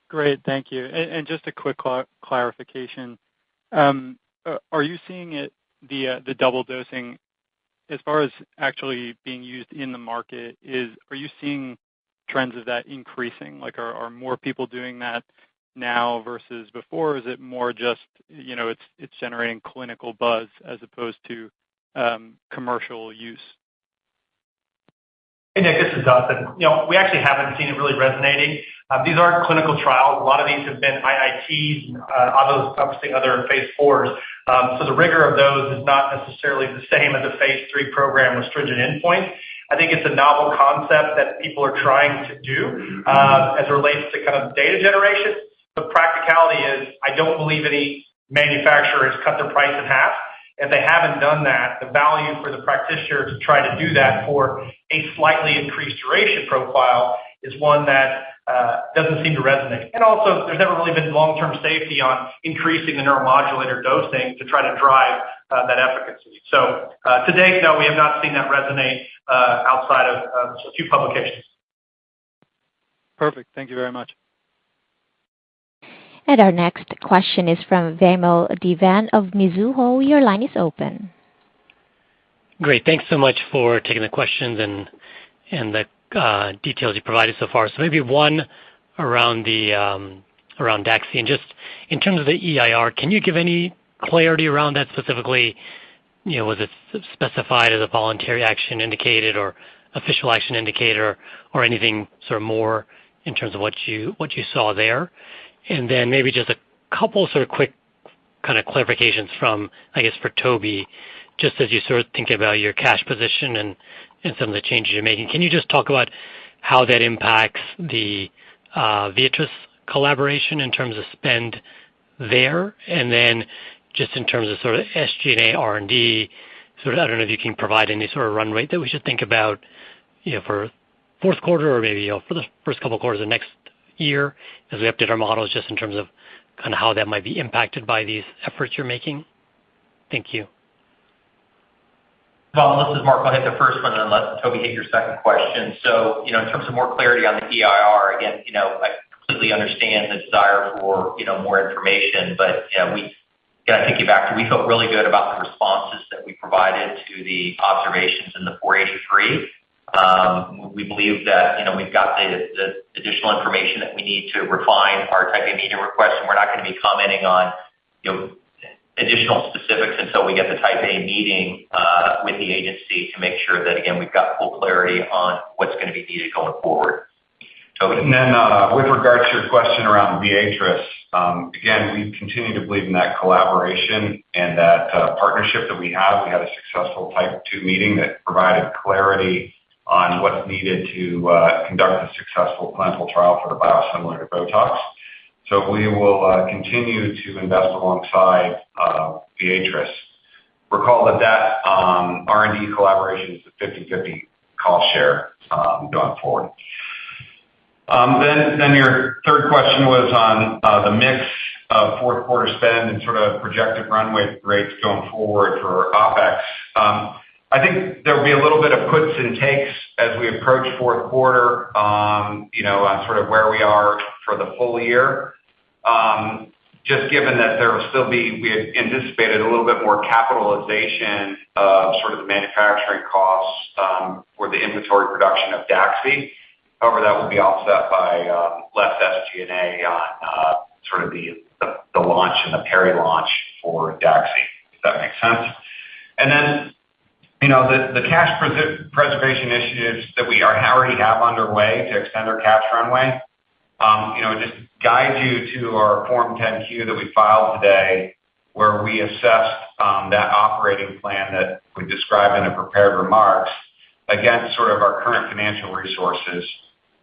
Great, thank you. And just a quick clarification. Are you seeing the double dosing as far as actually being used in the market? Are you seeing trends of that increasing? Like, are more people doing that now versus before? Or is it more just, it's generating clinical buzz as opposed to commercial use? Hey, Nick, this is Dustin. We actually haven't seen it really resonating. These aren't clinical trials. A lot of these have been IITs, obviously other phase 4s. So the rigor of those is not necessarily the same as a phase 3 program with stringent endpoints. I think it's a novel concept that people are trying to do as it relates to kind of data generation. The practicality is I don't believe any manufacturer has cut their price in half. If they haven't done that, the value for the practitioner to try to do that for a slightly increased duration profile is one that doesn't seem to resonate. And also, there's never really been long-term safety on increasing the neuromodulator dosing to try to drive that efficacy. So to date, no, we have not seen that resonate outside of a few publications. Perfect. Thank you very much. And our next question is from Vamil Divan of Mizuho. Your line is open. Great. Thanks so much for taking the questions and the details you provided so far. So maybe one around DAXI, and just in terms of the EIR, can you give any clarity around that specifically? Was it specified as a voluntary action indicated or official action indicator, or anything sort of more in terms of what you saw there? And then maybe just a couple sort of quick kind of clarifications from, I guess, for Toby, just as you sort of think about your cash position and some of the changes you're making. Can you just talk about how that impacts the Viatris collaboration in terms of spend there? And then just in terms of sort of SG&A, R&D, sort of, I don't know if you can provide any sort of run rate that we should think about, for fourth quarter or maybe, for the first couple of quarters of next year as we update our models, just in terms of kind of how that might be impacted by these efforts you're making. Thank you. Well, this is Mark. I'll hit the first one and then let Toby hit your second question. So, in terms of more clarity on the EIR, again, I completely understand the desire for, more information, but, we got to take you back to, we felt really good about the responses that we provided to the observations in the 483. We believe that, we've got the additional information that we need to refine our Type A meeting request, and we're not going to be commenting on, additional specifics until we get the Type A meeting with the agency to make sure that, again, we've got full clarity on what's going to be needed going forward. Toby? And then with regards to your question around Viatris, again, we continue to believe in that collaboration and that partnership that we have. We had a successful Type 2 meeting that provided clarity on what's needed to conduct a successful clinical trial for the biosimilar to Botox. So we will continue to invest alongside Viatris. Recall that R&D collaboration is a 50-50 cost share going forward. Then your third question was on the mix of fourth quarter spend and sort of projected runway rates going forward for OpEx. I think there will be a little bit of puts and takes as we approach fourth quarter, on sort of where we are for the full year. Just given that there will still be, we had anticipated a little bit more capitalization of sort of the manufacturing costs for the inventory production of DAXI. However, that will be offset by less SG&A on sort of the launch and the peri-launch for DAXI, if that makes sense. And then, the cash preservation initiatives that we already have underway to extend our cash runway, just guide you to our Form 10-Q that we filed today, where we assessed that operating plan that we described in the prepared remarks against sort of our current financial resources.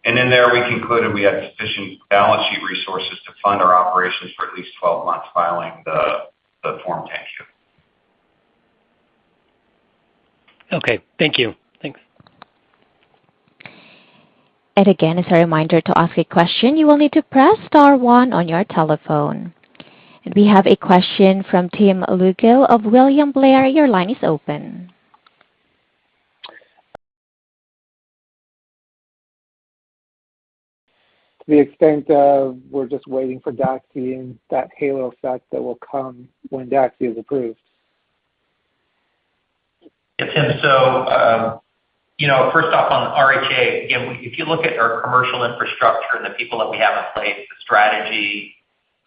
And in there, we concluded we had sufficient balance sheet resources to fund our operations for at least 12 months filing the Form 10-Q. Okay, thank you. Thanks. And again, as a reminder, to ask a question, you will need to press star 1 on your telephone. And we have a question from Tim Lugo of William Blair. Your line is open. the extent of we're just waiting for DAXI and that halo effect that will come when DAXI is approved? Yeah, Tim. So, first off on RHA, again, if you look at our commercial infrastructure and the people that we have in place, the strategy,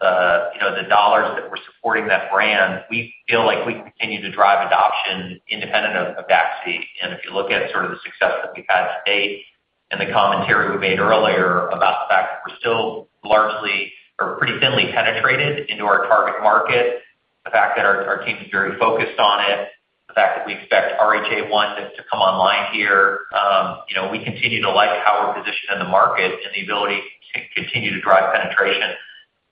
the dollars that we're supporting that brand, we feel like we continue to drive adoption independent of DAXI. And if you look at sort of the success that we've had to date and the commentary we made earlier about the fact that we're still largely or pretty thinly penetrated into our target market, the fact that our team is very focused on it, the fact that we expect RHA 1 to come online here, we continue to like how we're positioned in the market and the ability to continue to drive penetration.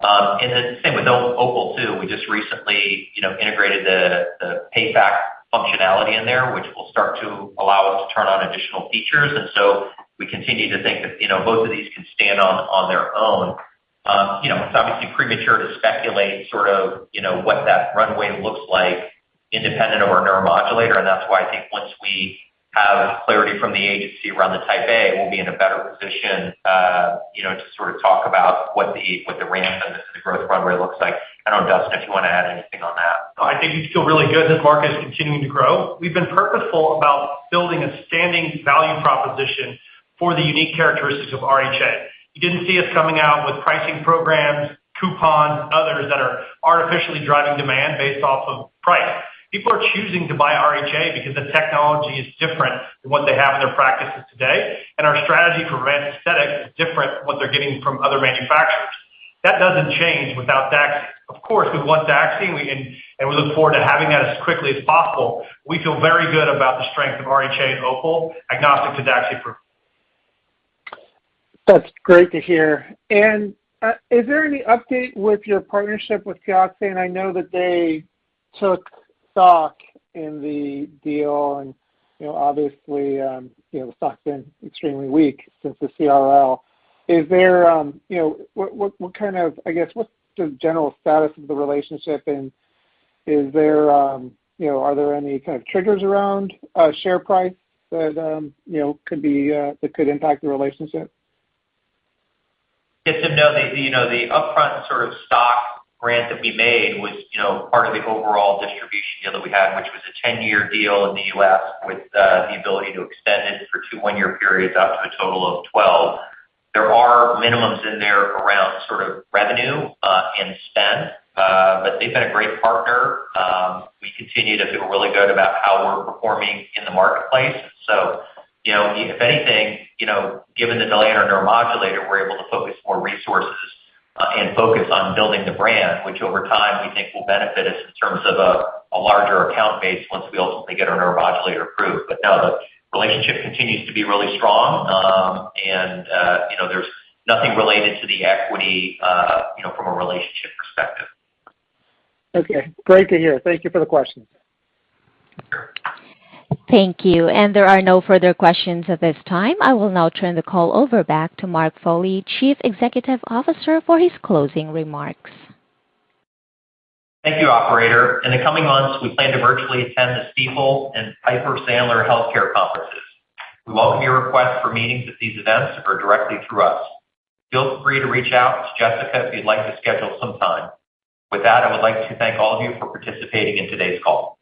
And then same with Opal too. We just recently, integrated the PayFac functionality in there, which will start to allow us to turn on additional features. And so we continue to think that, both of these can stand on their own. It's obviously premature to speculate sort of, what that runway looks like independent of our neuromodulator. And that's why I think once we have clarity from the agency around the Type A, we'll be in a better position, to sort of talk about what the ramp and the growth runway looks like. I don't know, Dustin, if you want to add anything on that. I think we feel really good. This market is continuing to grow. We've been purposeful about building a standing value proposition for the unique characteristics of RHA. You didn't see us coming out with pricing programs, coupons, others that are artificially driving demand based off of price. People are choosing to buy RHA because the technology is different than what they have in their practices today, and our strategy for advanced aesthetics is different from what they're getting from other manufacturers. That doesn't change without DAXI. Of course, we want DAXI, and we look forward to having that as quickly as possible. We feel very good about the strength of RHA and Opal, agnostic to DAXI approval. That's great to hear. And is there any update with your partnership with Teoxane? I know that they took stock in the deal, and obviously, the stock's been extremely weak since the CRL. Is there, what kind of, I guess, what's the general status of the relationship, and is there, are there any kind of triggers around share price that could be that could impact the relationship? Yes, Tim. No, the upfront sort of stock grant that we made was, part of the overall distribution deal that we had, which was a 10-year deal in the U.S. with the ability to extend it for 2 one-year periods up to a total of 12. There are minimums in there around sort of revenue and spend, but they've been a great partner. We continue to feel really good about how we're performing in the marketplace. So, if anything, given the delay in our neuromodulator, we're able to focus more resources and focus on building the brand, which over time we think will benefit us in terms of a larger account base once we ultimately get our neuromodulator approved. But no, the relationship continues to be really strong, and there's nothing related to the equity, from a relationship perspective. Okay, great to hear. Thank you for the question. Sure. Thank you. And there are no further questions at this time. I will now turn the call over back to Mark Foley, Chief Executive Officer, for his closing remarks. Thank you, operator. In the coming months, we plan to virtually attend the Stifel and Piper Sandler healthcare conferences. We welcome your requests for meetings at these events or directly through us. Feel free to reach out to Jessica if you'd like to schedule some time. With that, I would like to thank all of you for participating in today's call.